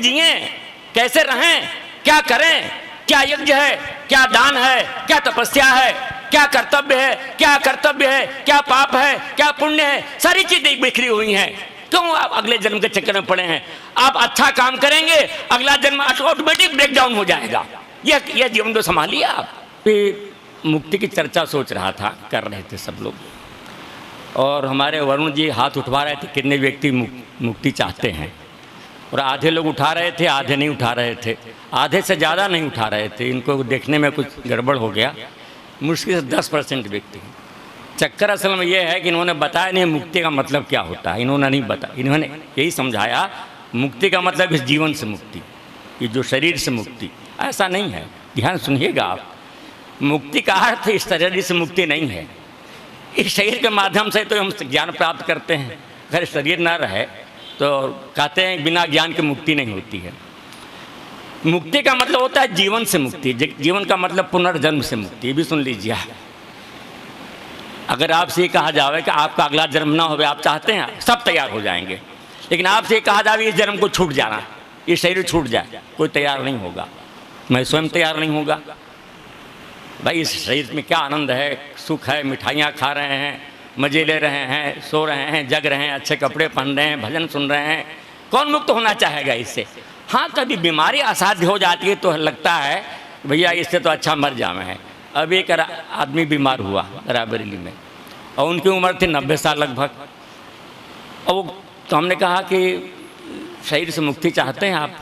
जिए, कैसे रहें, क्या करें, क्या यज्ञ है, क्या दान है, क्या तपस्या है, क्या कर्तव्य है, क्या कर्तव्य है, क्या पाप है, क्या पुण्य है, सारी चीजें बिखरी हुई हैं। क्यों आप अगले जन्म के चक्कर में पड़े हैं? आप अच्छा काम करेंगे, अगला जन्म ऑटोमेटिक ब्रेक डाउन हो जाएगा। यह जीवन तो संभालिए आप। फिर मुक्ति की चर्चा सोच रहा था, कर रहे थे सब लोग, और हमारे वरुण जी हाथ उठवा रहे थे कितने व्यक्ति मुक्ति चाहते हैं, और आधे लोग उठा रहे थे, आधे नहीं उठा रहे थे, आधे से ज़्यादा नहीं उठा रहे थे। इनको देखने में कुछ गड़बड़ हो गया। मुश्किल से 10% व्यक्ति। चक्कर असल में यह है कि इन्होंने बताया नहीं मुक्ति का मतलब क्या होता है, इन्होंने नहीं बताया। इन्होंने यही समझाया मुक्ति का मतलब इस जीवन से मुक्ति, ये जो शरीर से मुक्ति, ऐसा नहीं है। ध्यान सुनिएगा आप, मुक्ति का अर्थ इस शरीर से मुक्ति नहीं है। इस शरीर के माध्यम से तो हम ज्ञान प्राप्त करते हैं, अगर शरीर ना रहे तो कहते हैं बिना ज्ञान के मुक्ति नहीं होती है। मुक्ति का मतलब होता है जीवन से मुक्ति। जीवन का मतलब पुनर्जन्म से मुक्ति। ये भी सुन लीजिए, अगर आपसे कहा जाए कि आपका अगला जन्म ना हो, आप चाहते हैं, सब तैयार हो जाएंगे, लेकिन आपसे कहा जाए इस जन्म को छूट जाना, ये शरीर छूट जाए, कोई तैयार नहीं होगा। मैं स्वयं तैयार नहीं होगा। भाई इस शरीर में क्या आनंद है, सुख है, मिठाइयाँ खा रहे हैं, मज़े ले रहे हैं, सो रहे हैं, जग रहे हैं, अच्छे कपड़े पहन रहे हैं, भजन सुन रहे हैं, कौन मुक्त होना चाहेगा इससे? हाँ, कभी बीमारी असाध्य हो जाती है तो लगता है भैया इससे तो अच्छा मर जाना है। अब एक आदमी बीमार हुआ रायबरेली में, और उनकी उम्र थी 90 साल लगभग। और वो तो हमने कहा कि शरीर से मुक्ति चाहते हैं आप?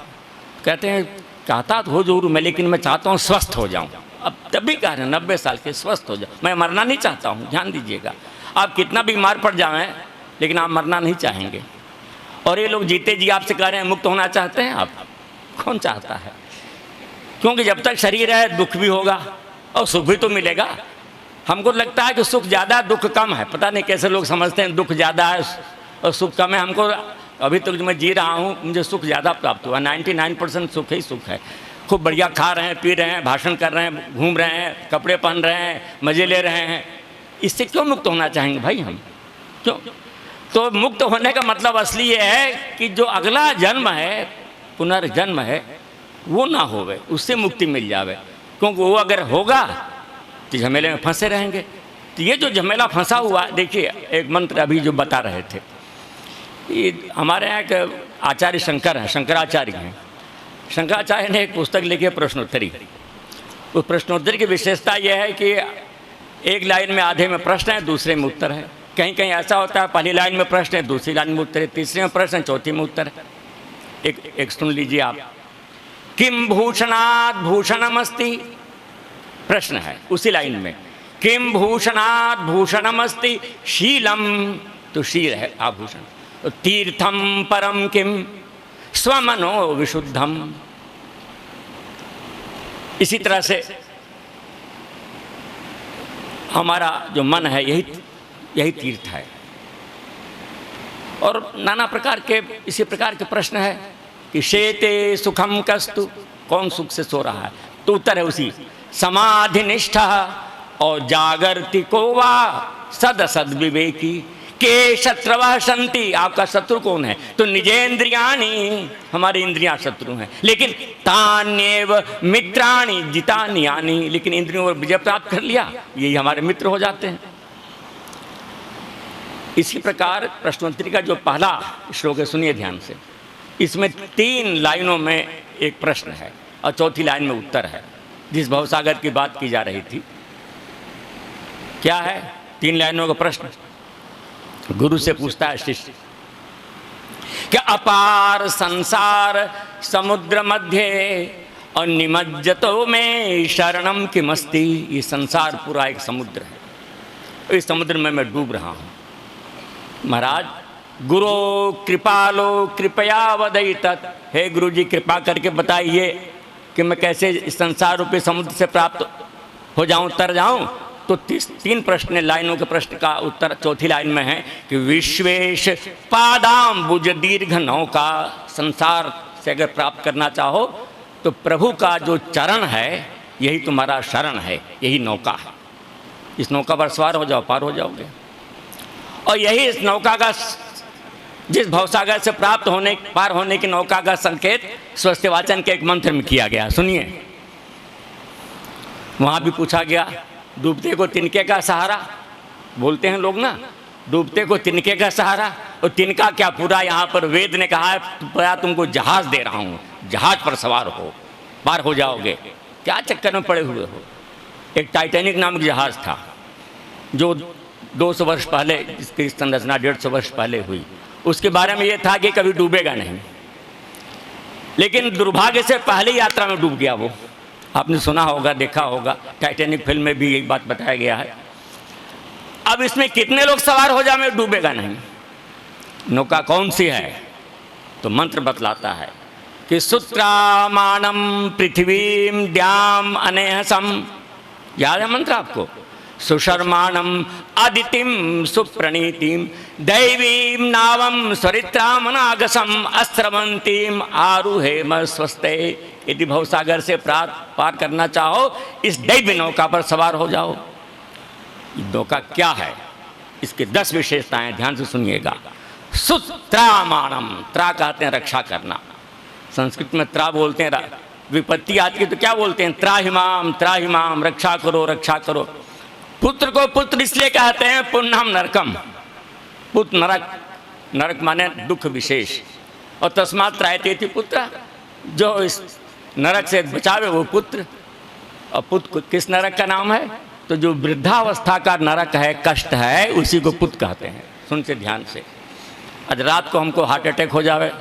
कहते हैं कहता तो हो जरूर मैं, लेकिन मैं चाहता हूँ स्वस्थ हो जाऊँ। अब तभी कह रहे हैं 90 साल के स्वस्थ हो जाओ, मैं मरना नहीं चाहता हूँ। ध्यान दीजिएगा, आप कितना बीमार पड़ जाएं लेकिन आप मरना नहीं चाहेंगे। और ये लोग जीते जी आपसे कह रहे हैं मुक्त होना चाहते हैं आप? कौन चाहता है? क्योंकि जब तक शरीर है दुख भी होगा और सुख भी तो मिलेगा। हमको लगता है कि सुख ज़्यादा दुख कम है, पता नहीं कैसे लोग समझते हैं दुख ज़्यादा है और सुख कम है। हमको अभी तक जो मैं जी रहा हूँ मुझे सुख ज़्यादा प्राप्त हुआ, 99% सुख ही सुख है। खूब बढ़िया खा रहे हैं, पी रहे हैं, भाषण कर रहे हैं, घूम रहे हैं, कपड़े पहन रहे हैं, मज़े ले रहे हैं। इससे क्यों मुक्त होना चाहेंगे भाई हम? क्यों? तो मुक्त होने का मतलब असली ये है कि जो अगला जन्म है, पुनर्जन्म है, वो ना होवे, उससे मुक्ति मिल जावे। क्योंकि वो अगर होगा तो झमेले में फंसे रहेंगे। तो ये जो झमेला फंसा हुआ, देखिए एक मंत्र अभी जो बता रहे थे, ये हमारे यहाँ के आचार्य शंकर हैं, शंकराचार्य हैं। शंकराचार्य ने एक पुस्तक लिखी है प्रश्नोत्तरी। उस प्रश्नोत्तरी की विशेषता यह है कि एक लाइन में आधे में प्रश्न है, दूसरे में उत्तर है। कहीं कहीं ऐसा होता है पहली लाइन में प्रश्न है, दूसरी लाइन में उत्तर है, तीसरे में प्रश्न है, चौथी में उत्तर है। एक सुन लीजिए आप। किम भूषणात् भूषणमस्ति, प्रश्न है उसी लाइन में। किम भूषणात् भूषणमस्ति शीलम, तो शील है आभूषण। तो तीर्थम परम किम स्वमनो विशुद्धम। इसी तरह से हमारा जो मन है यही तीर्थ है। और नाना प्रकार के इसी प्रकार के प्रश्न है कि शेते सुखम कस्तु, कौन सुख से सो रहा है? तो उत्तर है उसी समाधि निष्ठा और जागृति को वा सद सद विवेकी के शत्रवः संति। आपका शत्रु कौन है? तो निजेंद्रियाणि, हमारी इंद्रियां शत्रु हैं। लेकिन तान्येव मित्राणि जितानि यानि, लेकिन इंद्रियों पर विजय प्राप्त कर लिया, यही हमारे मित्र हो जाते हैं। इसी प्रकार प्रश्नोत्तरी का जो पहला श्लोक है, सुनिए ध्यान से। इसमें 3 लाइनों में एक प्रश्न है और चौथी लाइन में उत्तर है। जिस भवसागर की बात की जा रही थी, क्या है? 3 लाइनों का प्रश्न। गुरु से पूछता है शिष्य कि अपार संसार समुद्र मध्य और निमज्जतो में शरणम किमस्ति। ये संसार पूरा एक समुद्र है, इस समुद्र में मैं डूब रहा हूँ। महाराज गुरो कृपालो कृपया वदई तत्, हे गुरु जी कृपा करके बताइए कि मैं कैसे इस संसार रूपी समुद्र से प्राप्त हो जाऊं, तर जाऊं। तो 3 प्रश्न लाइनों के प्रश्न का उत्तर चौथी लाइन में है कि विश्वेश पादाम्बुज दीर्घ नौका। संसार से अगर प्राप्त करना चाहो तो प्रभु का जो चरण है यही तुम्हारा शरण है, यही नौका है। इस नौका पर सवार हो जाओ, पार हो जाओगे। और यही इस नौका का, जिस भवसागर से पार होने की नौका का संकेत स्वस्ति वाचन के एक मंत्र में किया गया, सुनिए। वहाँ भी पूछा गया, डूबते को तिनके का सहारा बोलते हैं लोग ना, डूबते को तिनके का सहारा, और तिनका क्या, पूरा यहाँ पर वेद ने कहा है पूरा तुमको जहाज दे रहा हूँ, जहाज पर सवार हो, पार हो जाओगे। क्या चक्कर में पड़े हुए हो। एक टाइटैनिक नामक जहाज था जो 200 वर्ष पहले, जिसकी संरचना 150 वर्ष पहले हुई, उसके बारे में ये था कि कभी डूबेगा नहीं, लेकिन दुर्भाग्य से पहली यात्रा में डूब गया वो। आपने सुना होगा, देखा होगा, टाइटैनिक फिल्म में भी यही बात बताया गया है। अब इसमें कितने लोग सवार हो जाए डूबेगा नहीं। नौका कौन सी है, तो मंत्र बतलाता है कि सुत्रामाणम पृथ्वीम द्याम अनेहसम, याद है मंत्र आपको? सुशर्माणम आदितिम सुप्रणीतिम दैवीम नावम सरित्रामनागसम अस्त्रवंतीम आरुहेम स्वस्ते। यदि भवसागर से पार करना चाहो, इस दैवी नौका पर सवार हो जाओ। नौका क्या है, इसके 10 विशेषताएं ध्यान से सुनिएगा। सुत्रामाणम, त्रा कहते हैं रक्षा करना, संस्कृत में त्रा बोलते हैं, विपत्ति आती है तो क्या बोलते हैं? त्राहिमाम त्राहिमाम, रक्षा करो रक्षा करो। पुत्र को पुत्र इसलिए कहते हैं, पुण्यम नरकम, पुत्र नरक, नरक माने दुख विशेष, और तस्मात् त्रायते पुत्र, जो इस नरक से बचावे वो पुत्र। और पुत्र किस नरक का नाम है? तो जो वृद्धावस्था का नरक है, कष्ट है, उसी को पुत्र कहते हैं। सुनते ध्यान से। आज रात को हमको हार्ट अटैक हो जावे,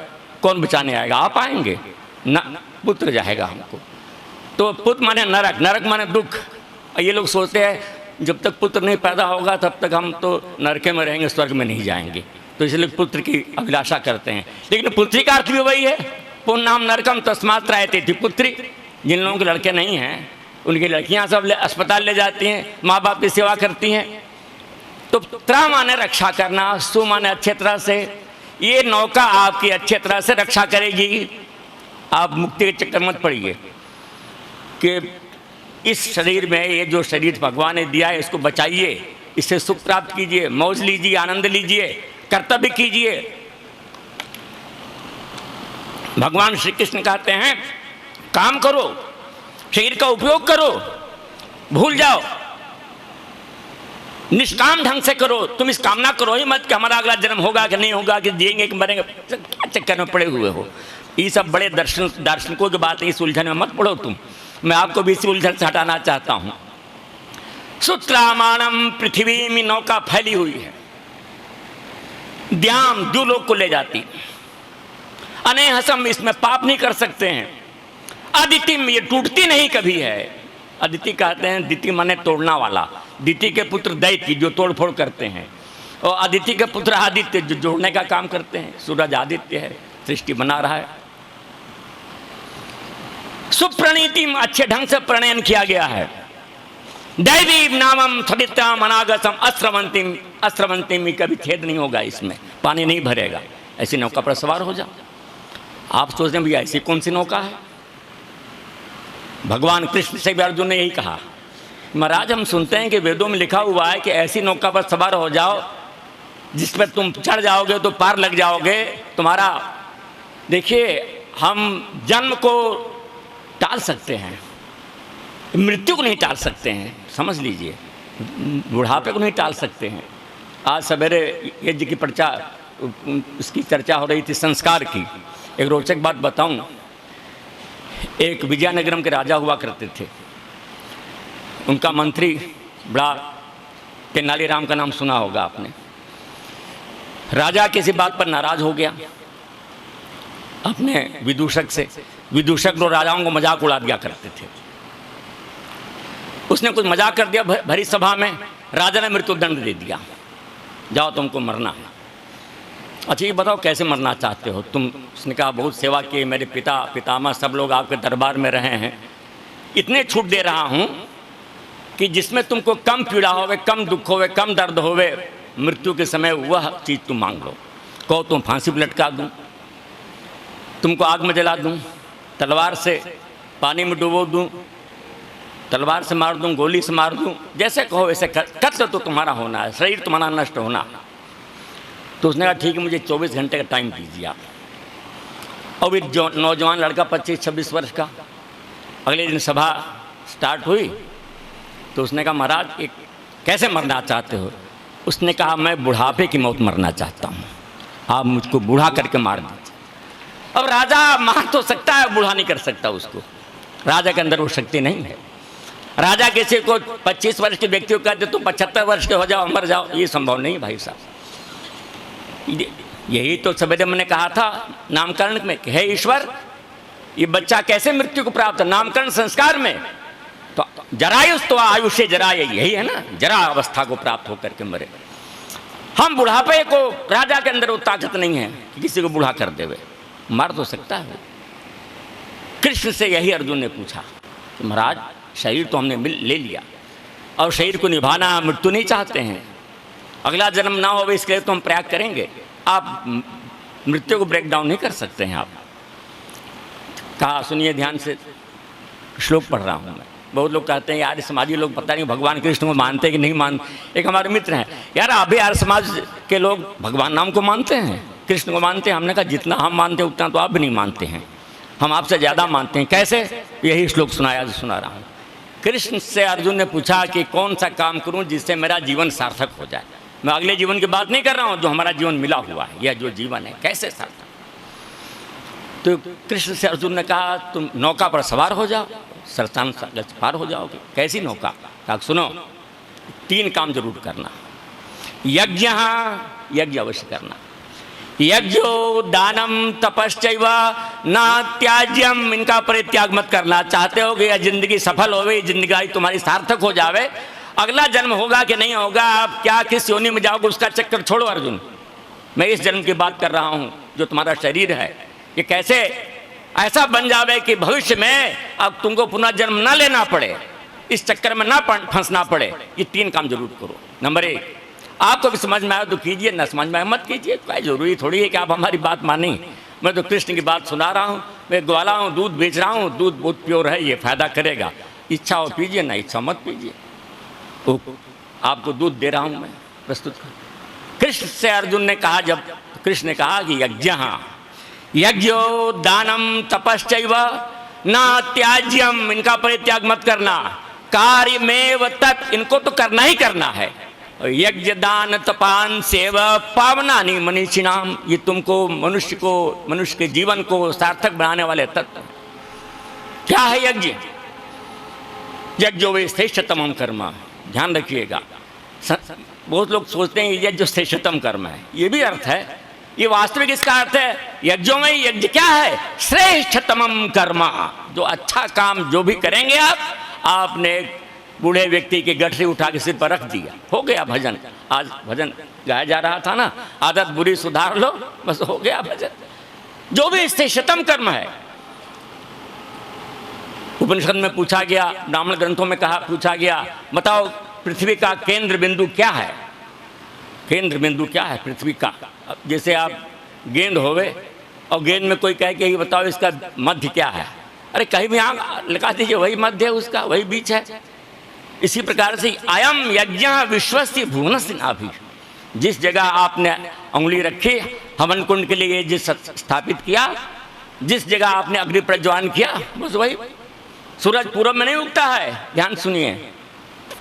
कौन बचाने आएगा? आप आएंगे ना, पुत्र जाएगा हमको। तो पुत्र माने नरक, नरक माने दुख। ये लोग सोचते हैं जब तक पुत्र नहीं पैदा होगा तब तक हम तो नरके में रहेंगे, स्वर्ग में नहीं जाएंगे, तो इसलिए पुत्र की अभिलाषा करते हैं। लेकिन पुत्री का अर्थ भी वही है, पुण्यम नरकम तस्मात् त्रायते थी पुत्री। जिन लोगों के लड़के नहीं हैं उनकी लड़कियां सब अस्पताल ले जाती हैं, माँ बाप की सेवा करती हैं। तो त्रा माने रक्षा करना, सु माने अच्छे तरह से। ये नौका आपकी अच्छे तरह से रक्षा करेगी। आप मुक्ति के चक्कर मत पड़िए कि इस शरीर में, ये जो शरीर भगवान ने दिया है इसको बचाइए, इससे सुख प्राप्त कीजिए, मौज लीजिए, आनंद लीजिए, कर्तव्य कीजिए। भगवान श्री कृष्ण कहते हैं काम करो, शरीर का उपयोग करो, भूल जाओ, निष्काम ढंग से करो। तुम इस कामना करो ही मत कि हमारा अगला जन्म होगा कि नहीं होगा, कि जिएंगे कि मरेंगे। क्या चक्कर में पड़े हुए हो? ये सब बड़े दार्शनिकों की बात है, इस उलझन में मत पड़ो तुम। मैं आपको भी इसी उलझन से हटाना चाहता हूं। सुत्रामाणम पृथ्वी में नौका फैली हुई है, द्याम द्युलोक को ले जाती, अनेहसम इसमें पाप नहीं कर सकते हैं, अदितिम ये टूटती नहीं कभी है। अदिति कहते हैं, दिति माने तोड़ना वाला, दिति के पुत्र दैत्य जो तोड़ फोड़ करते हैं, और अदिति के पुत्र आदित्य जो जोड़ने का काम करते हैं। सूरज आदित्य है, सृष्टि बना रहा है। सुप्रणीतिम अच्छे ढंग से प्रणयन किया गया है। दैवी नामम सरित्राम अनागसम अस्त्रवंतिम, अस्त्रवंतिम में कभी छेद नहीं होगा, इसमें पानी नहीं भरेगा। ऐसी नौका पर सवार हो जाओ। आप सोचते हैं भैया ऐसी कौन सी नौका है? भगवान कृष्ण से भी अर्जुन ने यही कहा। महाराज हम सुनते हैं कि वेदों में लिखा हुआ है कि ऐसी नौका पर सवार हो जाओ जिस पर तुम चढ़ जाओगे तो पार लग जाओगे तुम्हारा। देखिए हम जन्म को टाल सकते हैं, मृत्यु को नहीं टाल सकते हैं, समझ लीजिए, बुढ़ापे को नहीं टाल सकते हैं। आज सवेरे यज्ञ की इसकी चर्चा हो रही थी, संस्कार की। एक रोचक बात बताऊं, एक विजयनगरम के राजा हुआ करते थे, उनका मंत्री बड़ा तेनालीराम का नाम सुना होगा आपने। राजा किसी बात पर नाराज हो गया अपने विदूषक से। विदूषक लोग राजाओं को मजाक उड़ा दिया करते थे। उसने कुछ मजाक कर दिया भरी सभा में, राजा ने मृत्युदंड दे दिया, जाओ तुमको मरना है। अच्छा ये बताओ कैसे मरना चाहते हो तुम? उसने कहा बहुत सेवा की, मेरे पिता पितामह सब लोग आपके दरबार में रहे हैं, इतने छूट दे रहा हूँ कि जिसमें तुमको कम पीड़ा होवे, कम दुख होवे, कम दर्द होवे, मृत्यु के समय वह चीज़ तुम मांग लो। कहो तुम फांसी पर लटका दूँ, तुमको आग में जला दूँ, तलवार से पानी में डुबो दूँ, तलवार से मार दूँ, गोली से मार दूँ, जैसे कहो वैसे कत्ल तो तुम्हारा होना है, शरीर तुम्हारा नष्ट होना। तो उसने कहा ठीक है मुझे 24 घंटे का टाइम दीजिए आप। और भी जो नौजवान लड़का 25-26 वर्ष का, अगले दिन सभा स्टार्ट हुई तो उसने कहा महाराज एक कैसे मरना चाहते हो? उसने कहा मैं बुढ़ापे की मौत मरना चाहता हूँ, आप मुझको बूढ़ा करके मार दीजिए। अब राजा मार तो सकता है, बूढ़ा नहीं कर सकता उसको, राजा के अंदर वो शक्ति नहीं है। राजा किसी को 25 वर्ष के व्यक्ति को कहते तुम 75 वर्ष के हो जाओ मर जाओ, ये संभव नहीं भाई साहब। यही तो सवेरे मैंने कहा था नामकरण में, हे ईश्वर ये बच्चा कैसे मृत्यु को प्राप्त, नामकरण संस्कार में तो जरायुष तो आयुष्य जरा, यही है ना, जरा अवस्था को प्राप्त होकर के मरे। हम बुढ़ापे को, राजा के अंदर वो ताकत नहीं है कि किसी को बूढ़ा कर देवे, मार तो सकता है। कृष्ण से यही अर्जुन ने पूछा कि महाराज शरीर तो हमने ले लिया और शरीर को निभाना, मृत्यु नहीं चाहते हैं, अगला जन्म ना हो इसके लिए तो हम प्रयाग करेंगे, आप मृत्यु को ब्रेक डाउन नहीं कर सकते हैं। आप कहा सुनिए ध्यान से, श्लोक पढ़ रहा हूँ मैं। बहुत लोग कहते हैं यार समाजी लोग पता नहीं भगवान कृष्ण को मानते कि नहीं मानते। एक हमारे मित्र हैं, यार अभी यार समाज के लोग भगवान नाम को मानते हैं, कृष्ण को मानते हैं। हमने कहा जितना हम मानते हैं उतना तो आप भी नहीं मानते हैं, हम आपसे ज़्यादा मानते हैं। कैसे? यही श्लोक सुना रहा हूँ। कृष्ण से अर्जुन ने पूछा कि कौन सा काम करूं जिससे मेरा जीवन सार्थक हो जाए। मैं अगले जीवन की बात नहीं कर रहा हूं, जो हमारा जीवन मिला हुआ है, यह जो जीवन है कैसे सार्थक। तो कृष्ण से अर्जुन ने कहा तुम नौका पर सवार हो जाओ, सरसान पार हो जाओगे। कैसी नौका? कहा सुनो 3 काम जरूर करना। यज्ञ अवश्य करना, यज्ञो दानम तपश्चैव न त्याज्यम, इनका परित्याग मत करना। चाहते हो कि यह जिंदगी सफल हो गई, जिंदगी तुम्हारी सार्थक हो जावे, अगला जन्म होगा कि नहीं होगा, आप क्या किस योनि में जाओगे उसका चक्कर छोड़ो अर्जुन। मैं इस जन्म की बात कर रहा हूँ, जो तुम्हारा शरीर है ये कैसे ऐसा बन जावे कि भविष्य में अब तुमको पुनः जन्म ना लेना पड़े, इस चक्कर में ना फंसना पड़े। ये 3 काम जरूर करो। नंबर 1, आपको भी समझ में आए तो कीजिए, ना समझ में आए मत कीजिए। कोई जरूरी थोड़ी है कि आप हमारी बात माने। मैं तो कृष्ण की बात सुना रहा हूँ, मैं ग्वाला हूँ, दूध बेच रहा हूँ, दूध बहुत प्योर है, ये फायदा करेगा। इच्छा हो पीजिए, ना इच्छा मत पीजिए। तो आपको दूध दे रहा हूँ मैं, प्रस्तुत कर। कृष्ण से अर्जुन ने कहा, जब कृष्ण ने कहा कि यज्ञो दानम तपश्चैव न त्याज्यम, इनका परित्याग मत करना। कार्यमेव तत्, इनको तो करना ही करना है। यज्ञ दान तपान सेव पावनानि मनीषिणाम, ये तुमको मनुष्य के जीवन को सार्थक बनाने वाले तत्व। क्या है यज्ञ? यज्ञो वे श्रेष्ठतम कर्म, ध्यान रखिएगा। बहुत लोग सोचते हैं यज्ञ जो श्रेष्ठतम कर्म है, ये भी अर्थ है, ये वास्तविक इसका अर्थ है यज्ञों में यज्ञ क्या है? श्रेष्ठतम कर्म, जो अच्छा काम जो भी करेंगे आपने बूढ़े व्यक्ति की गठरी उठा के सिर पर रख दिया, हो गया भजन। आज भजन गाया जा रहा था ना, आदत बुरी सुधार लो, बस हो गया भजन। जो भी श्रेष्ठतम कर्म है, उपनिषद में पूछा गया, ब्राह्मण ग्रंथों में पूछा गया, बताओ पृथ्वी का केंद्र बिंदु क्या है? केंद्र बिंदु क्या है पृथ्वी का? जैसे आप गेंद होवे और गेंद में कोई कहे कि ये बताओ इसका मध्य क्या है, अरे कहीं भी यहाँ लगा दीजिए, वही मध्य है उसका, वही बीच है। इसी प्रकार से अयम यज्ञ विश्वस्य भुवनस्य नाभि, जिस जगह आपने उंगली रखी हवन कुंड के लिए, जिस स्थापित किया, जिस जगह आपने अग्नि प्रज्वलन किया, बस वही। सूरज पूरब में नहीं उगता है, ध्यान सुनिए,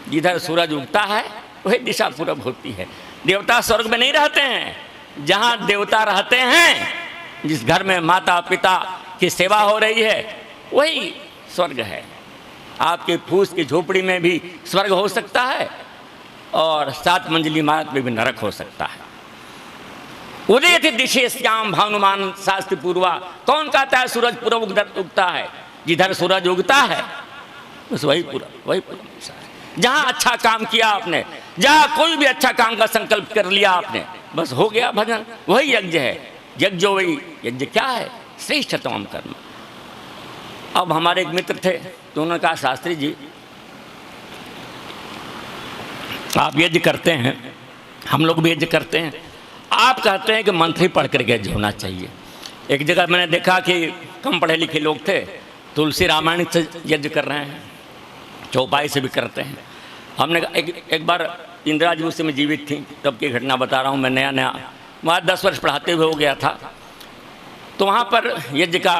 जिधर सूरज उगता है वही दिशा पूरब होती है। देवता स्वर्ग में नहीं रहते हैं, जहाँ देवता रहते हैं, जिस घर में माता पिता की सेवा हो रही है वही स्वर्ग है। आपके फूस की झोपड़ी में भी स्वर्ग हो सकता है और 7 मंजिली इमारत में भी नरक हो सकता है। उदयति दिशे श्याम भानुमान शास्त्र पूर्वा, कौन कहता है सूरज पूरब उगता है? जिधर सूरज उगता है बस वही पूरब दिशा है। जहाँ अच्छा काम किया आपने, जहाँ कोई भी अच्छा काम का संकल्प कर लिया आपने, बस हो गया भजन, वही यज्ञ है। यज्ञ वही यज्ञ क्या है? श्रेष्ठतम कर्म। अब हमारे एक मित्र थे तो उन्होंने कहा शास्त्री जी आप यज्ञ करते हैं, हम लोग भी यज्ञ करते हैं, आप कहते हैं कि मंत्री पढ़ कर यज्ञ होना चाहिए। एक जगह मैंने देखा कि कम पढ़े लिखे लोग थे, तुलसी रामायण से यज्ञ कर रहे हैं, चौपाई से भी करते हैं। हमने एक बार इंदिरा जी उस समय जीवित थी, तब की घटना बता रहा हूँ मैं, नया वहाँ 10 वर्ष पढ़ाते हुए हो गया था। तो वहाँ पर यज्ञ का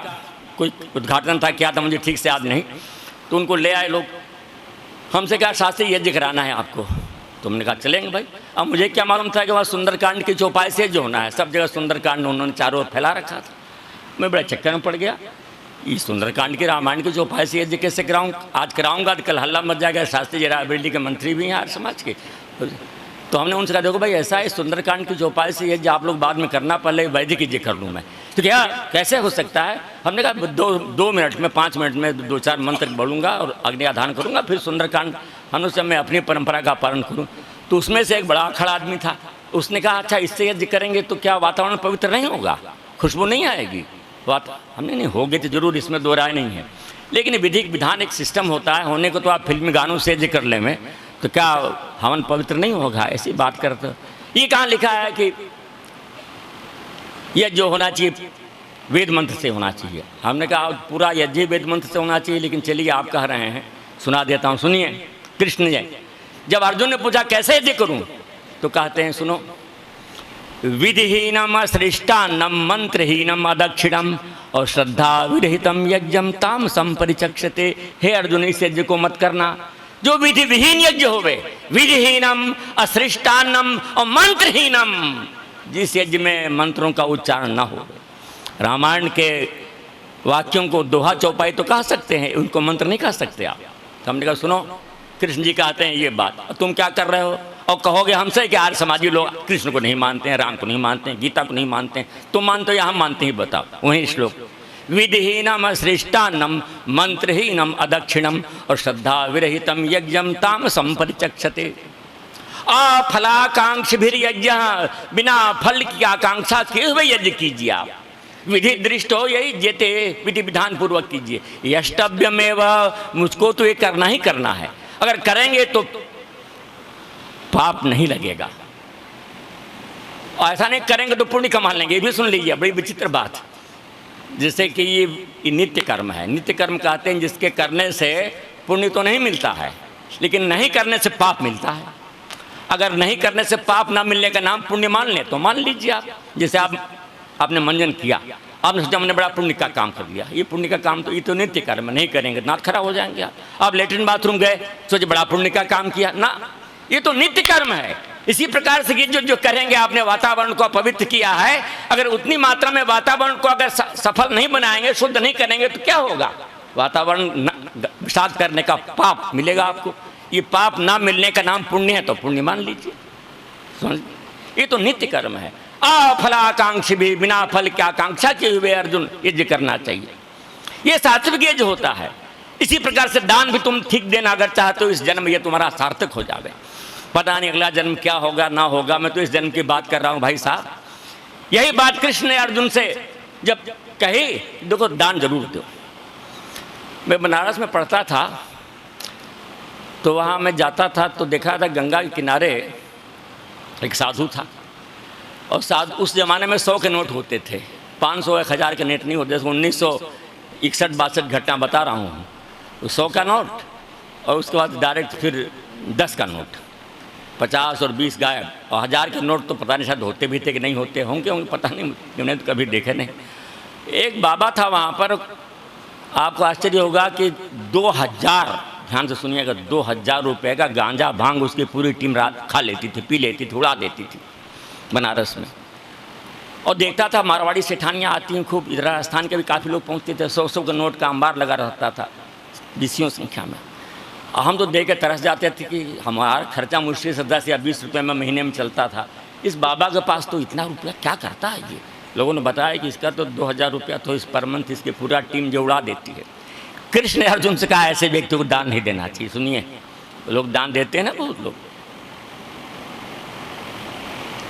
कोई उद्घाटन था, क्या था मुझे ठीक से याद नहीं। तो उनको ले आए लोग, हमसे कहा शास्त्री यज्ञ कराना है आपको। तो हमने कहा चलेंगे भाई। अब मुझे क्या मालूम था कि वहाँ सुंदरकांड की चौपाई से जो होना है, सब जगह सुंदरकांड उन्होंने चारों ओर फैला रखा था। मैं बड़ा चक्कर में पड़ गया, ये सुंदरकांड की रामायण की चौपाई से यज्ञ कैसे कराऊँ, आज कराऊँगा तो कल हल्ला मच जाएगा। शास्त्री जी रायबरेली के मंत्री भी हैं आर्य समाज के। तो हमने उनसे कहा देखो भाई ऐसा है, सुंदरकांड की चौपाई से यज्ञ आप लोग बाद में करना, पहले वैदिक यज्ञ कर लूँ मैं। तो क्या कैसे हो सकता है? हमने कहा दो मिनट में 5 मिनट में 2-4 मंत्र बोलूँगा और अग्निआधान करूँगा, फिर सुंदरकांड हमने उससे मैं अपनी परंपरा का पालन करूँ। तो उसमें से एक बड़ा खड़ा आदमी था, उसने कहा अच्छा इससे यज्ञ करेंगे तो क्या वातावरण पवित्र नहीं होगा, खुशबू नहीं आएगी? हमने नहीं होगी तो जरूर, इसमें दो राय नहीं है, लेकिन विधिक विधान एक सिस्टम होता है, होने को तो आप फिल्मी गानों से यज्ञ कर ले में, तो क्या हवन पवित्र नहीं होगा? ऐसी बात करते। ये कहाँ लिखा है कि यह जो होना चाहिए वेद मंत्र से होना चाहिए? हमने कहा पूरा यज्ञ वेद मंत्र से होना चाहिए, लेकिन चलिए आप कह रहे हैं, सुना देता हूँ, सुनिए। कृष्ण जी जब अर्जुन ने पूछा कैसे यज्ञ करूँ, तो कहते हैं सुनो, विधिहीनम असृष्टान्नम मंत्रहीनम अदक्षिणम और श्रद्धा विरहितम यज्ञम ताम संपरिचक्षते। हे अर्जुन इस यज्ञ को मत करना जो विधि विहीन यज्ञ होवे, विधिहीनम असृष्टान्नम और मंत्रहीनम, जिस यज्ञ में मंत्रों का उच्चारण न हो। रामायण के वाक्यों को दोहा चौपाई तो कह सकते हैं, उनको मंत्र नहीं कह सकते आप। तो हमने कहा सुनो, कृष्ण जी कहते हैं ये बात, तुम क्या कर रहे हो? और कहोगे हमसे कि आर्य समाजी लोग कृष्ण को नहीं मानते हैं, राम को नहीं मानते हैं, गीता को नहीं मानते हैं। तुम मानते हो या हम मानते हैं? बताओ। वही श्लोक, विधिहीनम श्रेष्ठान्नम मंत्रहीनम अदक्षिणम और श्रद्धा विरहितम यज्ञम ताम संपरिचक्षते। अफलाकांक्षभिर्यज्ञ, बिना फल की आकांक्षा किए हुए यज्ञ कीजिए आप। विधि दृष्ट हो यही जेते, विधि विधान पूर्वक कीजिए। यष्टव्यमेव, मुझको तो ये करना ही करना है, अगर करेंगे तो पाप नहीं लगेगा, ऐसा नहीं करेंगे तो पुण्य कमा लेंगे। ये भी सुन लीजिए, बड़ी विचित्र बात। जैसे कि ये नित्य कर्म है, नित्य कर्म कहते हैं जिसके करने से पुण्य तो नहीं मिलता है, लेकिन नहीं करने से पाप मिलता है। अगर नहीं करने से पाप ना मिलने का नाम पुण्य मान ले तो मान लीजिए आप। जैसे आपने मंजन किया, आपने सोचा हमने बड़ा पुण्य का काम कर दिया, ये पुण्य का काम तो ये तो नित्य कर्म, नहीं करेंगे नाथ खराब हो जाएंगे आप लेटरिन बाथरूम गए, सोचे बड़ा पुण्य का काम किया ना, ये तो नित्य कर्म है। इसी प्रकार से ये जो करेंगे, आपने वातावरण को पवित्र किया है, अगर उतनी मात्रा में वातावरण को अगर सफल नहीं बनाएंगे, शुद्ध नहीं करेंगे तो क्या होगा? वातावरण विषाद करने का पाप मिलेगा आपको। ये पाप ना मिलने का नाम पुण्य है, तो पुण्य मान लीजिए। समझ, ये तो नित्य कर्म है। अफलाकांक्षी भी, बिना फल की आकांक्षा किए हुए अर्जुन यज्ञ करना चाहिए, ये सात्विक यज्ञ होता है। इसी प्रकार से दान भी तुम ठीक देना अगर चाहते हो, इस जन्म ये तुम्हारा सार्थक हो जावे। पता नहीं अगला जन्म क्या होगा ना होगा, मैं तो इस जन्म की बात कर रहा हूँ भाई साहब। यही बात कृष्ण ने अर्जुन से जब कही, देखो दान जरूर दो। मैं बनारस में पढ़ता था, तो वहाँ मैं जाता था तो देखा था गंगा के किनारे एक साधु था, और साधु उस ज़माने में 100 के नोट होते थे, 500 1000 के नोट नहीं होते। 1961-62 घटना बता रहा हूँ। 100 का नोट और उसके बाद डायरेक्ट फिर 10 का नोट, 50 और 20 गायब, और 1000 के नोट तो पता नहीं शायद होते भी थे कि नहीं होते होंगे पता नहीं, मैंने तो कभी देखे नहीं। एक बाबा था वहाँ पर, आपको आश्चर्य होगा कि 2000, ध्यान से सुनिएगा, 2000 रुपये का गांजा भांग उसकी पूरी टीम रात खा लेती थी, पी लेती थी, उड़ा देती थी बनारस में। और देखता था मारवाड़ी सेठानियाँ आती हैं खूब, इधर राजस्थान के भी काफ़ी लोग पहुँचते थे। 100 का नोट का अंबार लगा रहता था बीसियों संख्या में। हम तो देख के तरस जाते थे कि हमारा खर्चा मुश्किल से 10 या 20 रुपये में महीने में चलता था, इस बाबा के पास तो इतना रुपया क्या करता है ये। लोगों ने बताया कि इसका तो 2000 रुपया तो इस पर मंथ इसकी पूरा टीम जो उड़ा देती है। कृष्ण ने अर्जुन से कहा ऐसे व्यक्ति को दान नहीं देना चाहिए। सुनिए, लोग दान देते हैं ना, बहुत लोग,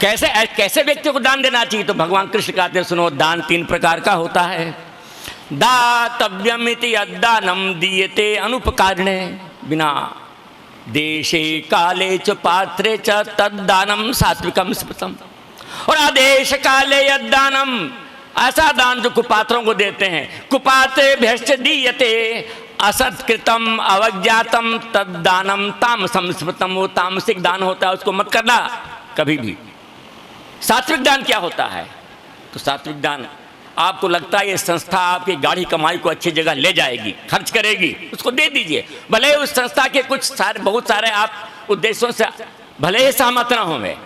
कैसे व्यक्ति को दान देना चाहिए? तो भगवान कृष्ण कहते हैं सुनो, दान 3 प्रकार का होता है। दातव्यमिति यद्दानम दीयते अनुपकारिणे बिना देशे काले च पात्रे च तद्दानम सात्विकम स्मृतम। और आदेश काले यद्दानम, ऐसा दान जो कुपात्रों को देते हैं। कुपात्रे भ्यश्च दीयते असत्कृतम अवज्ञातम तद्दानम तामसम स्मृतम। वो तामसिक दान होता है, उसको मत करना कभी भी। सात्विक दान क्या होता है? तो सात्विक दान आपको लगता है ये संस्था आपकी गाढ़ी कमाई को अच्छी जगह ले जाएगी, खर्च करेगी, उसको दे दीजिए। भले उस संस्था के बहुत सारे आप उद्देश्यों से भले ही सहमत न होंगे।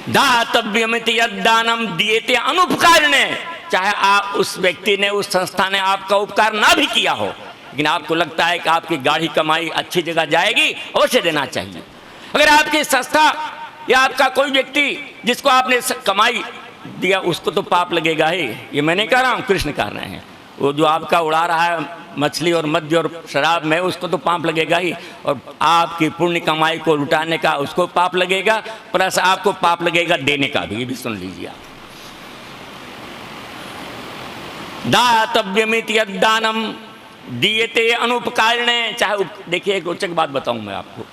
दातव्यमिति यद्दानम दीयते अनुपकारिणे, चाहे आप उस व्यक्ति ने, उस संस्था ने आपका उपकार ना भी किया हो, लेकिन आपको लगता है कि आपकी गाढ़ी कमाई अच्छी जगह जाएगी, अवश्य देना चाहिए। अगर आपकी संस्था या आपका कोई व्यक्ति जिसको आपने कमाई दिया उसको तो पाप लगेगा ही, ये मैं नहीं कह रहा हूँ, कृष्ण कह रहे हैं। वो जो आपका उड़ा रहा है मछली और मद्य और शराब में, उसको तो पाप लगेगा ही, और आपकी पुण्य कमाई को लुटाने का उसको पाप लगेगा, प्लस आपको पाप लगेगा देने का भी। ये भी सुन लीजिए आप। दातव्यमिति यद्दानम दीयते अनुपकारिणे, चाहे देखिए एक रोचक बात बताऊं मैं आपको।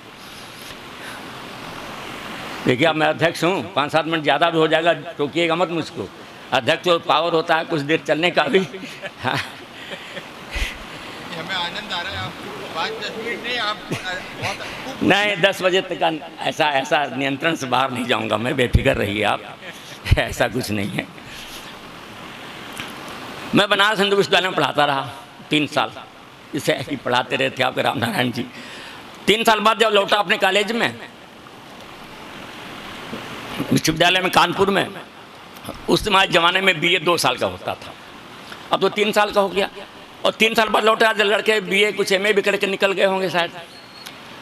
देखिए अब मैं अध्यक्ष हूँ, 5-7 मिनट ज़्यादा भी हो जाएगा, टोकिएगा मत मुझको। अध्यक्ष तो पावर होता है कुछ देर चलने का भी। हाँ हमें आनंद आ रहा है, आपको 5-10 मिनट नहीं, आप बहुत नहीं 10 बजे तक ऐसा नियंत्रण से बाहर नहीं जाऊंगा मैं, बेफिक्र रहिए आप। ऐसा कुछ नहीं है। मैं बनारस हिंदू विश्वविद्यालय में पढ़ाता रहा 3 साल, इसे ही पढ़ाते रहे थे आपके राम नारायण जी। 3 साल बाद जब लौटा अपने कॉलेज में, विश्वविद्यालय में कानपुर में, उस ज़माने में बीए 2 साल का होता था, अब तो 3 साल का हो गया। और 3 साल बाद लौटा, लड़के बीए कुछ एमए भी करके निकल गए होंगे शायद।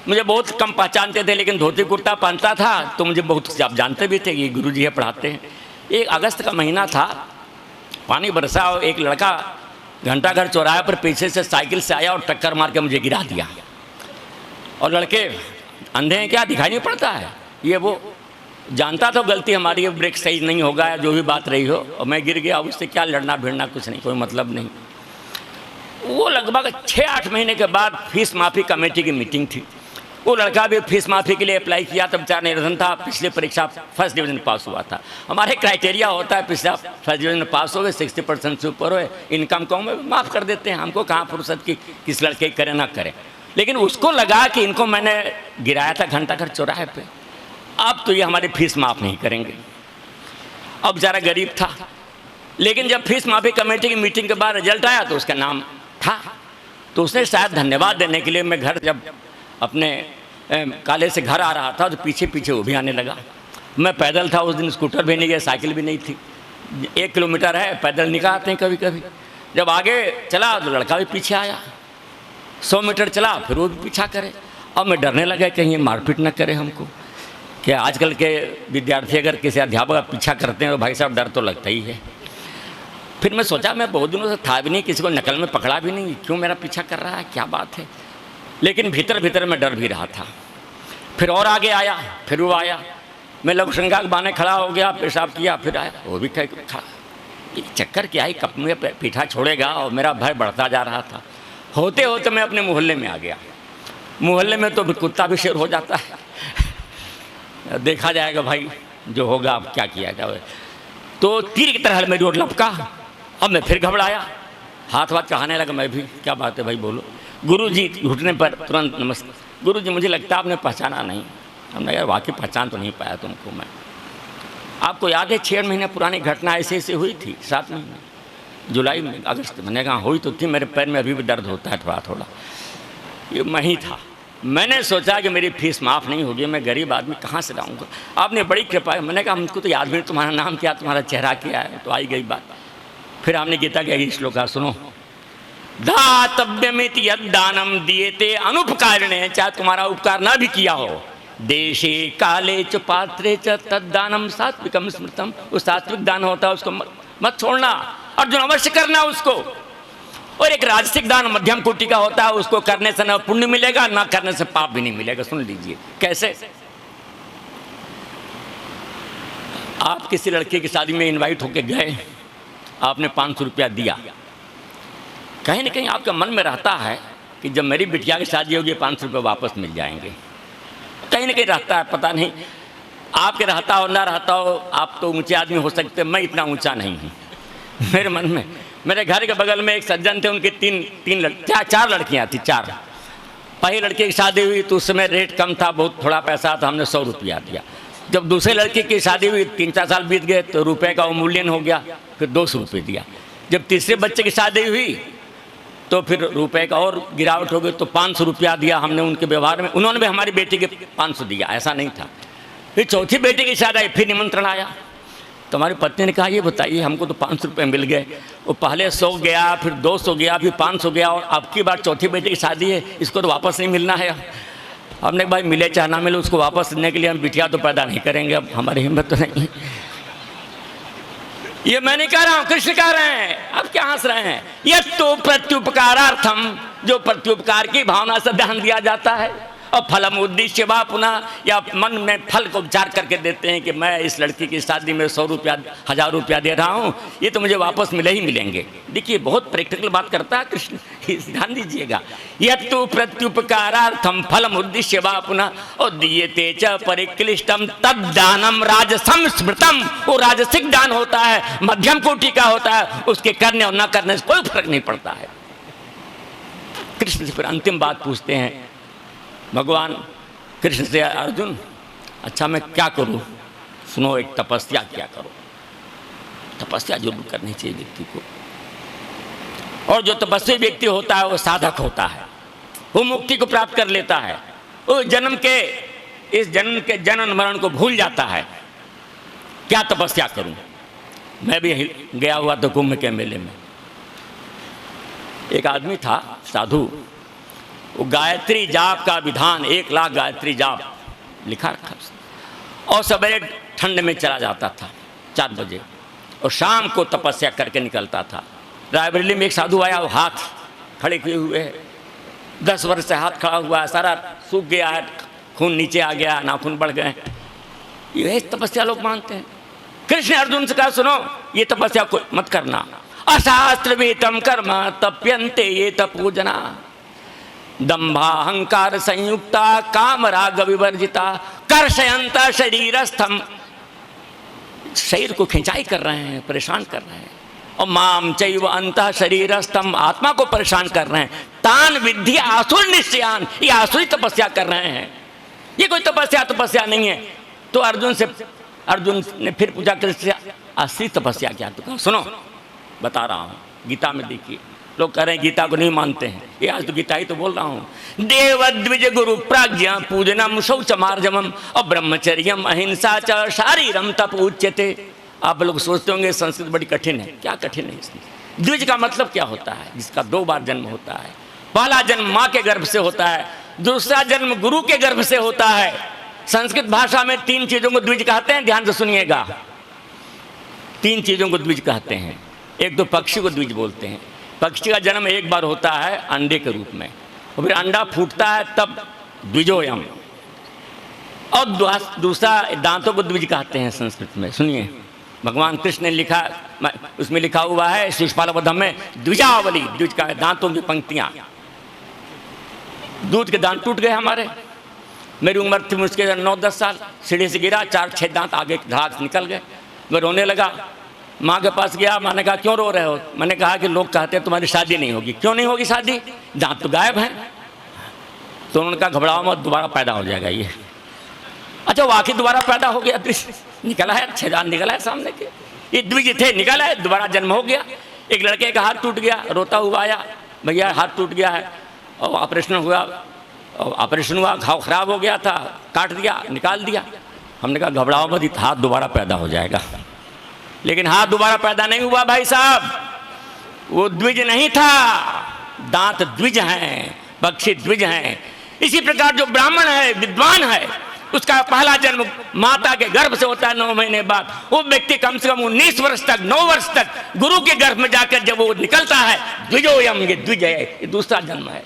मुझे बहुत कम पहचानते थे, लेकिन धोती कुर्ता पहनता था तो मुझे बहुत, आप जानते भी थे कि गुरुजी है पढ़ाते हैं। एक अगस्त का महीना था, पानी बरसा और एक लड़का घंटाघर चौराहे पर पीछे से साइकिल से आया और टक्कर मार के मुझे गिरा दिया। और लड़के अंधे हैं क्या, दिखाई नहीं पड़ता है। ये वो जानता था गलती हमारी है, ब्रेक सही नहीं होगा, जो भी बात रही हो, और मैं गिर गया। उससे क्या लड़ना भिड़ना, कुछ नहीं, कोई मतलब नहीं। वो लगभग 6-8 महीने के बाद फीस माफ़ी कमेटी की मीटिंग थी। वो लड़का भी फीस माफ़ी के लिए अप्लाई किया, तब बेचारा निर्धन था, पिछले परीक्षा फर्स्ट डिवीज़न पास हुआ था। हमारे क्राइटेरिया होता है पिछला फर्स्ट डिवीज़न पास हो गए, 60% से ऊपर हो, इनकम कम में माफ़ कर देते हैं। हमको कहाँ फुर्सत की किस लड़के करे ना करे, लेकिन उसको लगा कि इनको मैंने गिराया था घंटाघर चौराहे पे, अब तो ये हमारी फीस माफ़ नहीं करेंगे। अब बेचारा गरीब था, लेकिन जब फीस माफ़ी कमेटी की मीटिंग के बाद रिजल्ट आया तो उसका नाम था, तो उसने शायद धन्यवाद देने के लिए, मैं घर जब अपने कॉलेज से घर आ रहा था तो पीछे पीछे वो भी आने लगा। मैं पैदल था उस दिन, स्कूटर भी नहीं गया, साइकिल भी नहीं थी। 1 किलोमीटर है, पैदल निकल आते हैं कभी कभी। जब आगे चला तो लड़का भी पीछे आया, 100 मीटर चला फिर वो भी पीछा करे। अब मैं डरने लगा कहीं ये मारपीट न करे हमको, कि आजकल के विद्यार्थी अगर किसी अध्यापक का पीछा करते हैं तो भाई साहब डर तो लगता ही है। फिर मैं सोचा, मैं बहुत दिनों से था भी नहीं, किसी को नकल में पकड़ा भी नहीं, क्यों मेरा पीछा कर रहा है, क्या बात है। लेकिन भीतर भीतर मैं डर भी रहा था। फिर और आगे आया, फिर वो आया, मैं लघु शंका के बहाने खड़ा हो गया, पेशाब किया, फिर आया, वो भी खड़ा। चक्कर क्या है, कब में पीछा छोड़ेगा, और मेरा भय बढ़ता जा रहा था। होते होते मैं अपने मोहल्ले में आ गया। मोहल्ले में तो कुत्ता भी शेर हो जाता है, देखा जाएगा भाई जो होगा, अब क्या किया जाए। तो तीर की तरह मेरी ओर लपका। अब मैं फिर घबराया, हाथ चढ़ाने लगा मैं भी, क्या बात है भाई बोलो। गुरुजी घुटने पर तुरंत नमस्कार। गुरुजी मुझे लगता है आपने पहचाना नहीं। हमने यार वाकई पहचान तो नहीं पाया तुमको मैं। आपको याद है 6 महीने पुरानी घटना ऐसे ऐसे हुई थी, 7 महीने जुलाई में, अगस्त में। मैंने कहा हुई तो थी, मेरे पैर में अभी भी दर्द होता है थोड़ा थोड़ा। ये मैं ही था। मैंने सोचा कि मेरी फीस माफ़ नहीं होगी, मैं गरीब आदमी कहाँ से लाऊंगा। आपने बड़ी कृपा है। मैंने कहा हमको तो याद भी नहीं, तुम्हारा नाम क्या, तुम्हारा चेहरा क्या है। तो आई गई बात। फिर आपने गीता के ये श्लोका सुनो, दातव्यमिति यद्दानम दीयते अनुपकारिणे, चाहे तुम्हारा उपकार ना भी किया हो, देशे काले च पात्रे च तद्दानम सात्विकम स्मृतम। वो सात्विक दान होता है, उसको मत छोड़ना, अर्जुन अवश्य करना उसको। और एक राजसिक दान मध्यम कोटि का होता है, उसको करने से न पुण्य मिलेगा, ना करने से पाप भी नहीं मिलेगा। सुन लीजिए कैसे। आप किसी लड़के की शादी में इनवाइट होके गए, आपने 500 रुपया दिया, कहीं ना कहीं आपके मन में रहता है कि जब मेरी बिटिया की शादी होगी 500 रुपये वापस मिल जाएंगे। कहीं ना कहीं रहता है, पता नहीं आपके रहता हो ना रहता हो। आप तो ऊंचे आदमी हो सकते, मैं इतना ऊंचा नहीं हूँ। मेरे मन में, मेरे घर के बगल में एक सज्जन थे, उनकी 4 लड़कियाँ थी। 4 पहली लड़की की शादी हुई तो उस समय रेट कम था, बहुत थोड़ा पैसा था, हमने 100 रुपया दिया। जब दूसरे लड़के की शादी हुई 3-4 साल बीत गए तो रुपए का अवमूल्यन हो गया, फिर 200 रुपये दिया। जब तीसरे बच्चे की शादी हुई तो फिर रुपए का और गिरावट हो गई, तो 500 रुपया दिया हमने उनके व्यवहार में। उन्होंने भी हमारी बेटी के 500 दिया, ऐसा नहीं था। फिर चौथी बेटी की शादी आई, फिर निमंत्रण आया तो हमारी पत्नी ने कहा ये बताइए हमको तो 500 रुपये मिल गए, वो पहले 100 गया, फिर 200 गया, फिर 500 गया, और अब की बार चौथी बेटी की शादी है, इसको तो वापस नहीं मिलना है। हमने भाई मिले चाहे ना मिले, उसको वापस देने के लिए हम बिटिया तो पैदा नहीं करेंगे, अब हमारी हिम्मत तो नहीं। ये मैं नहीं कह रहा हूं, कृष्ण कह रहे हैं। अब क्या हंस रहे हैं? ये तो प्रत्युपकारार्थम, जो प्रत्युपकार की भावना से ध्यान दिया जाता है, और फलम उद्देश्य वा पुनः, या मन में फल को विचार करके देते हैं कि मैं इस लड़की की शादी में 100 रुपया 1000 रुपया दे रहा हूँ, ये तो मुझे वापस मिले ही मिलेंगे। देखिए बहुत प्रैक्टिकल बात करता है कृष्ण, ध्यान दीजिएगा। यह तो प्रत्युपकारार्थम फलम उद्देश्य वा पुनः और दीयते च परिक्लिष्टम तद दानम राजसम स्मृतम, वो राजसिक दान होता है, मध्यम कोटि का होता है, उसके करने और न करने से कोई फर्क नहीं पड़ता है। कृष्ण से फिर अंतिम बात पूछते हैं भगवान कृष्ण से, अर्जुन अच्छा मैं क्या करूं? सुनो, एक तपस्या क्या करो। तपस्या जरूर करनी चाहिए व्यक्ति को, और जो तपस्वी व्यक्ति होता है वो साधक होता है, वो मुक्ति को प्राप्त कर लेता है, वो इस जन्म के जनन मरण को भूल जाता है। क्या तपस्या करूं? मैं भी गया हुआ तो कुंभ के मेले में, एक आदमी था साधु, वो गायत्री जाप का विधान 1 लाख गायत्री जाप लिखा रखा, और सवेरे ठंड में चला जाता था 4 बजे, और शाम को तपस्या करके निकलता था। रायबरेली में एक साधु आया, वो हाथ खड़े किए हुए है, 10 वर्ष से हाथ खड़ा हुआ है, सारा सूख गया है, खून नीचे आ गया, नाखून बढ़ गए। ये तपस्या लोग मानते हैं। कृष्ण अर्जुन से कहा सुनो, ये तपस्या को मत करना। अशास्त्र वेतम कर्म तप्यन्ते ये तपूजना, दंभाहंकार संयुक्ता काम राग विवर्जिता, कर्षयंता शरीरस्थम, शरीर को खिंचाई कर रहे हैं, परेशान कर रहे हैं, और माम चैव अंतः शरीरस्थम, आत्मा को परेशान कर रहे हैं। तान विद्धि आसुर निश्चयान, ये आसुरी तपस्या कर रहे हैं, ये कोई तपस्या नहीं है। तो अर्जुन ने फिर पूछा कृष्ण, असली तपस्या क्या? तो कहा सुनो बता रहा हूँ, गीता में देखिए, लोग कह रहे हैं गीता को नहीं मानते हैं, ये आज तो गीता ही तो बोल रहा हूँ। देव द्विज गुरु प्राज्ञा पूजनम शौच मार्जमम और ब्रह्मचर्यम अहिंसा च शारीरम तप उच्यते। आप लोग सोचते होंगे संस्कृत बड़ी कठिन है, क्या कठिन है इसमें? द्विज का मतलब क्या होता है? जिसका 2 बार जन्म होता है। पहला जन्म माँ के गर्भ से होता है, दूसरा जन्म गुरु के गर्भ से होता है। संस्कृत भाषा में 3 चीज़ों को द्विज कहते हैं, ध्यान से सुनिएगा। 3 चीज़ों को द्विज कहते हैं। एक तो पक्षी को द्विज बोलते हैं, पक्षी का जन्म 1 बार होता है अंडे के रूप में, और फिर अंडा फूटता है तब द्विजोयम। और दूसरा दांतों को द्विज कहते हैं संस्कृत में। सुनिए, भगवान कृष्ण ने लिखा, उसमें लिखा हुआ है शिशुपालवधम में, द्विजावली, द्विज का दांतों की पंक्तियां। दूध के दांत टूट गए हमारे, मेरी उम्र थी मुझके 9-10 साल, सीढ़ी से गिरा, 4-6 दांत आगे धाक से निकल गए। मैं रोने लगा, माँ के पास गया, माँ ने कहा क्यों रो रहे हो? मैंने कहा कि लोग कहते हैं तुम्हारी शादी नहीं होगी। क्यों नहीं होगी शादी? दांत तो गायब हैं। तो उन्होंने कहा घबराओ मत, दोबारा पैदा हो जाएगा ये। अच्छा वाकई दोबारा पैदा हो गया, निकला है, 6 दांत निकला है सामने के, ये द्विज थे, निकला है, दोबारा जन्म हो गया। एक लड़के का हाथ टूट गया, रोता हुआ आया, भैया हाथ टूट गया है, और ऑपरेशन हुआ, घाव खराब हो गया था, काट दिया, निकाल दिया। हमने कहा घबराओ मत, हाथ दोबारा पैदा हो जाएगा। लेकिन हाथ दोबारा पैदा नहीं हुआ भाई साहब, वो द्विज नहीं था, दांत द्विज हैं, पक्षी द्विज हैं। इसी प्रकार जो ब्राह्मण है, विद्वान है, उसका पहला जन्म माता के गर्भ से होता है 9 महीने बाद। वो व्यक्ति कम से कम 19 वर्ष तक, 9 वर्ष तक गुरु के गर्भ में जाकर जब वो निकलता है, द्विजोयम, ये द्विज है, ये दूसरा जन्म है।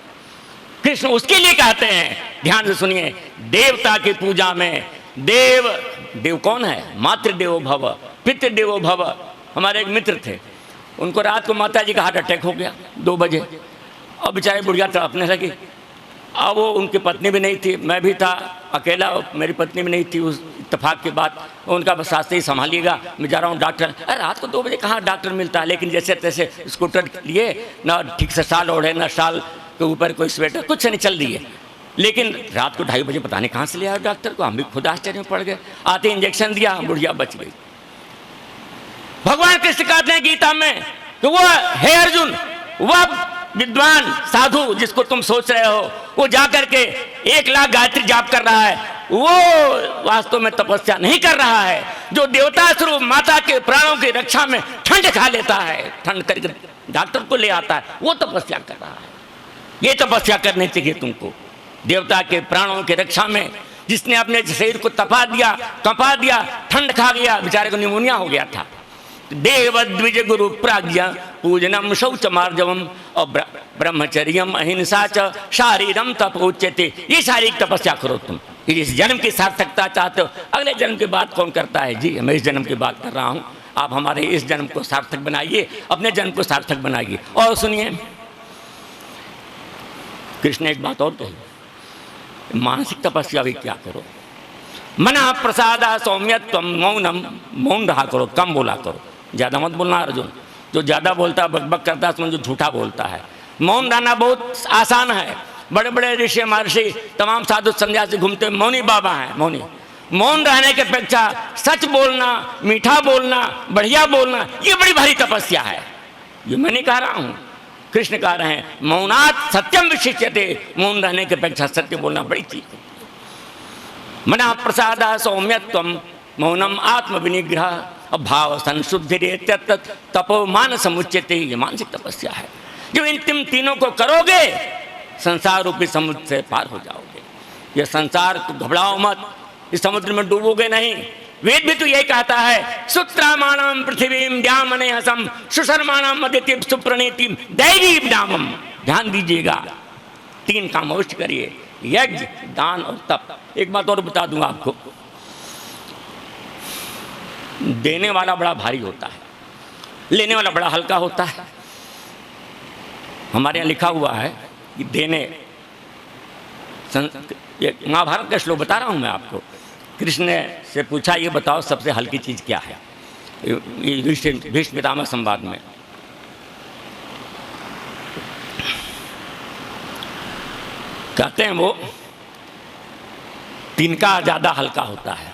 कृष्ण उसके लिए कहते हैं, ध्यान से सुनिए, देवता की पूजा में देव कौन है? मातृदेवो भव, पितृदेवो भव। हमारे एक मित्र थे, उनको रात को माता जी का हार्ट अटैक हो गया 2 बजे, और बेचारे बुढ़िया तड़पने लगी। अब वो उनकी पत्नी भी नहीं थी, मैं भी था अकेला, मेरी पत्नी भी नहीं थी। उस इत्तेफाक के बाद उनका बस रास्ते ही संभालिएगा, मैं जा रहा हूँ डॉक्टर। अरे रात को 2 बजे कहाँ डॉक्टर मिलता है? लेकिन जैसे तैसे स्कूटर लिए, ना ठीक से शाल ओढ़े, ना शाल के ऊपर कोई स्वेटर, कुछ नहीं, चल दिए। लेकिन रात को 2:30 बजे पता नहीं कहाँ से ले आया डॉक्टर को, हम भी खुद आश्चर्य में पड़ गए। आते इंजेक्शन दिया, बुढ़िया बच गई। भगवान कृष्ण कहते हैं गीता में कि वो हे अर्जुन, वह विद्वान साधु जिसको तुम सोच रहे हो, वो जा करके 1 लाख गायत्री जाप कर रहा है, वो वास्तव में तपस्या नहीं कर रहा है। जो देवता स्वरूप माता के प्राणों की रक्षा में ठंड खा लेता है, ठंड करके डॉक्टर को ले आता है, वो तपस्या कर रहा है। ये तपस्या करनी चाहिए तुमको, देवता के प्राणों की रक्षा में। जिसने अपने शरीर को तपा दिया, कंपा दिया, ठंड खा गया, बेचारे को निमोनिया हो गया था। देव द्विज गुरु प्राज्ञा पूजनम शौच मार्जवम और ब्रह्मचर्यम अहिंसा च शारीरम तपोच्यते। ये शारीरिक तपस्या करो तुम। इस जन्म की सार्थकता चाहते हो, अगले जन्म की बात कौन करता है जी? मैं इस जन्म की बात कर रहा हूँ। आप हमारे इस जन्म को सार्थक बनाइए, अपने जन्म को सार्थक बनाइए। और सुनिए, कृष्ण एक बात और कही, मानसिक तपस्या भी क्या करो। मना प्रसादा सौम्यत्वम मौनम, मौन रहा करो, कम बोला करो, ज़्यादा मत बोलना अर्जुन। जो ज़्यादा बोलता है, बकबक करता है, समझो झूठा बोलता है। मौन रहना बहुत आसान है। बड़े बड़े ऋषि महर्षि तमाम साधु सन्यासी घूमते मौनी बाबा हैं, मौनी। मौन रहने के अपेक्षा सच बोलना, मीठा बोलना, बढ़िया बोलना, ये बड़ी भारी तपस्या है। ये मैं नहीं कह रहा हूँ, कृष्ण कह रहे हैं मौनात् सत्यम विशिष्यते। मौन रहने के अपेक्षा सत्य बोलना बड़ी चीज है। मना प्रसादा सौम्यत्वम मौनम आत्म विनिग्रह भाव संशुद्धि तपो मान समुच्यते। ये मानसिक तपस्या है। जो इन तीनों को करोगे, संसार रूपी समुद्र से पार हो जाओगे। ये संसार को घबराओ मत, इस समुद्र में डूबोगे नहीं। वेद भी तो यही कहता है, सुत्रामाणम पृथ्वीम व्यामने हसम सुशर्माणम अदिति सुप्रणीतिम दैवीम नामम। ध्यान दीजिएगा, 3 काम अवश्य करिए, यज्ञ, दान और तप। एक बात और बता दूंगा आपको, देने वाला बड़ा भारी होता है, लेने वाला बड़ा हल्का होता है। हमारे यहाँ लिखा हुआ है कि देने, महाभारत का श्लोक बता रहा हूँ मैं आपको। कृष्ण ने से पूछा, ये बताओ सबसे हल्की चीज़ क्या है? भीष्म पितामह संवाद में कहते हैं वो तिनका ज़्यादा हल्का होता है।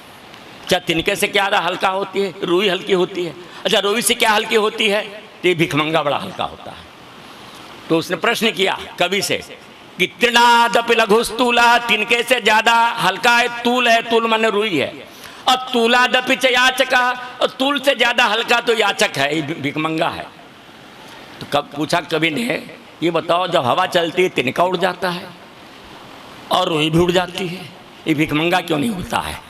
क्या तिनके से क्या ज़्यादा हल्का होती है? रुई हल्की होती है। अच्छा, रुई से क्या हल्की होती है? तो ये भिखमंगा बड़ा हल्का होता है। तो उसने प्रश्न किया कवि से कि तृणादपि लघुस्तूला, तिनके से ज़्यादा हल्का है तूल है, तूल माने रुई है। और तूलादपि च याचका, और तूल से ज़्यादा हल्का तो याचक है, भिखमंगा है। तो कब पूछा कवि ने, ये बताओ जब हवा चलती है तिनका उड़ जाता है और रुई भी उड़ जाती है, ये भिखमंगा क्यों नहीं उड़ता है?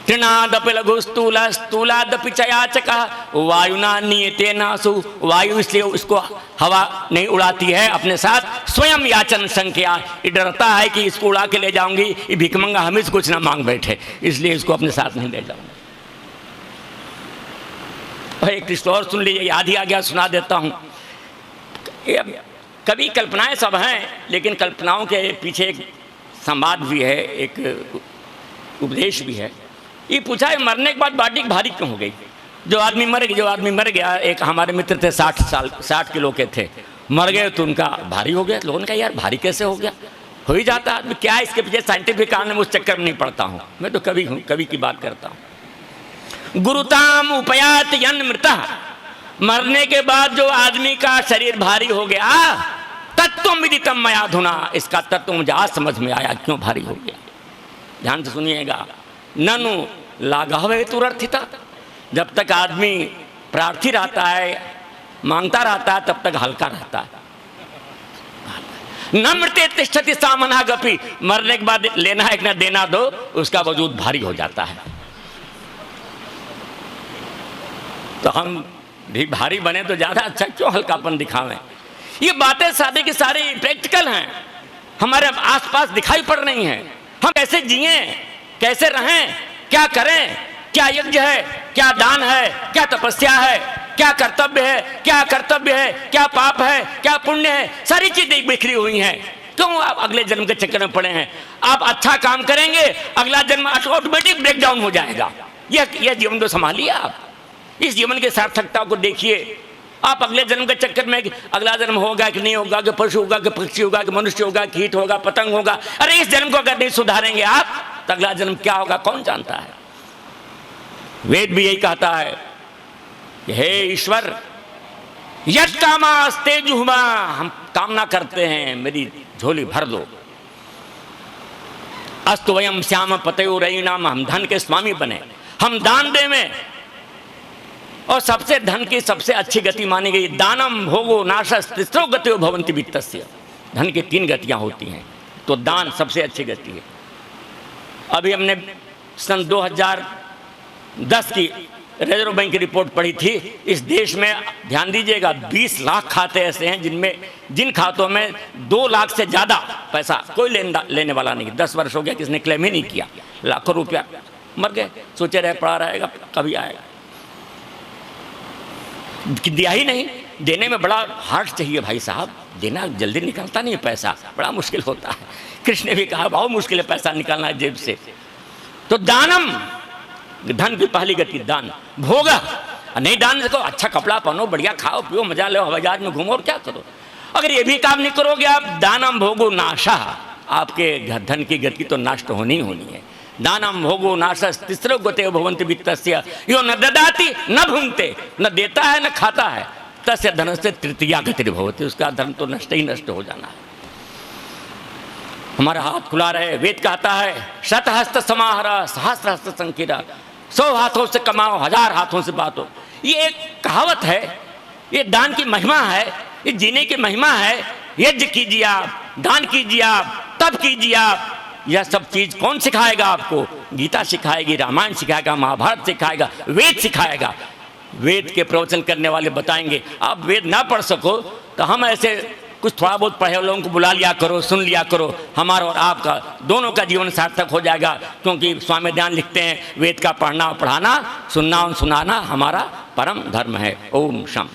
तृणादपि लघुस्तूलादपि च याचका वायुना नियते नासु। वायु इसलिए उसको हवा नहीं उड़ाती है अपने साथ, स्वयं याचन संख्या। ये डरता है कि इसको उड़ा के ले जाऊंगी, ये भिखमंगा हमें से कुछ ना मांग बैठे, इसलिए इसको अपने साथ नहीं ले जाऊंगा। और एक किस्त और सुन लीजिए, याद ही आ गया, सुना देता हूँ। कभी कल्पनाएं सब हैं, लेकिन कल्पनाओं के पीछे एक संवाद भी है, एक उपदेश भी है। ये पूछा है मरने के बाद बॉडी भारी क्यों हो गई? जो आदमी मर गया, एक हमारे मित्र थे 60 किलो के थे, मर गए तो उनका भारी हो गया। लोगों ने कहा यार भारी कैसे हो गया? हो ही जाता आदमी, क्या है इसके पीछे साइंटिफिक कारण? उस चक्कर में नहीं पड़ता हूँ मैं, तो कवि हूँ, कवि की बात करता हूँ। गुरुताम उपयात यन मृता, मरने के बाद जो आदमी का शरीर भारी हो गया, तत्व विदितम मया धुना, इसका तत्व मुझे आज समझ में आया क्यों भारी हो गया। ध्यान से सुनिएगा। ननु लाघवे तुरर्थिता, जब तक आदमी प्रार्थी रहता है, मांगता रहता है, तब तक हल्का रहता है। न मृत्य तिष्ठति सामना गपी, मरने के बाद लेना है कि ना देना दो, उसका वजूद भारी हो जाता है। तो हम भी भारी बने तो ज़्यादा अच्छा, क्यों हल्कापन दिखावें? ये बातें सारे की सारी प्रैक्टिकल हैं, हमारे आसपास दिखाई पड़ रही हैं। हम कैसे जिए, कैसे रहें, क्या करें, क्या यज्ञ है, क्या दान है, क्या तपस्या है, क्या कर्तव्य है, क्या कर्तव्य है, क्या पाप है, क्या पुण्य है, सारी चीजें बिखरी हुई हैं। क्यों आप अगले जन्म के चक्कर में पड़े हैं? आप अच्छा काम करेंगे, अगला जन्म ऑटोमेटिक ब्रेकडाउन हो जाएगा। यह जीवन तो संभालिए आप, इस जीवन की सार्थकता को देखिए। आप अगले जन्म के चक्कर में अगला जन्म होगा कि नहीं होगा, कि पशु होगा कि पक्षी होगा कि मनुष्य होगा, कीट होगा पतंग होगा, अरे इस जन्म को अगर नहीं सुधारेंगे आप तो अगला जन्म क्या होगा कौन जानता है। वेद भी यही कहता है कि हे ईश्वर, यश कामास्ते जुहुमा, हम कामना करते हैं मेरी झोली भर दो। अस्तु वयम श्याम पतयो रयिणाम, हम धन के स्वामी बने, हम दान देवें। और सबसे धन की सबसे अच्छी गति मानी गई दानम भोगो नाशस तिस्रो गतियो भवन्ति वित्तस्य। धन की 3 गतियां होती हैं, तो दान सबसे अच्छी गति है। अभी हमने सन 2010 की रिजर्व बैंक की रिपोर्ट पढ़ी थी। इस देश में ध्यान दीजिएगा 20 लाख खाते ऐसे हैं जिन खातों में 2 लाख से ज़्यादा पैसा कोई लेने वाला नहीं। 10 वर्ष हो गया किसने क्लेम ही नहीं किया, लाखों रुपया मर गए, सोचे रहे पड़ा रहेगा कभी आएगा, दिया ही नहीं। देने में बड़ा हार्ट चाहिए भाई साहब, देना जल्दी निकलता नहीं है पैसा, बड़ा मुश्किल होता है। कृष्ण ने भी कहा बहुत मुश्किल है पैसा निकालना जेब से। तो दानम, धन की पहली गति दान। भोगा, नहीं दान सको अच्छा कपड़ा पहनो, बढ़िया खाओ पियो, मजा लो, हवाई जहाज में घूमो और क्या करो। अगर ये भी काम नहीं करोगे आप, दानम भोगो नाशा, आपके धन की गति तो नष्ट होनी ही होनी है। दानम भोगो नाशस तिस्रो गते भवन्ति वित्तस्य, यो न ददाति न भुंक्ते, न देता है न खाता है, तस्य धनस्य तृतीया गति भवति, उसका धन तो नष्ट ही नष्ट हो जाना है। हमारा हाथ खुला रहे। वेद कहता है शतहस्त समाहरा सहस्र हस्त संकीरा, 100 हाथों से कमाओ 1000 हाथों से बातो। ये एक कहावत है, ये दान की महिमा है, ये जीने की महिमा है। यज्ञ कीजिए आप, दान कीजिए आप, तप कीजिए आप। यह सब चीज कौन सिखाएगा आपको? गीता सिखाएगी, रामायण सिखाएगा, महाभारत सिखाएगा, वेद सिखाएगा। वेद के प्रवचन करने वाले बताएंगे। आप वेद ना पढ़ सको तो हम ऐसे कुछ थोड़ा बहुत पढ़े लोगों को बुला लिया करो, सुन लिया करो, हमारा और आपका दोनों का जीवन सार्थक हो जाएगा। क्योंकि स्वामी दयानंद लिखते हैं वेद का पढ़ना पढ़ाना, सुनना और सुनाना हमारा परम धर्म है। ओम शम।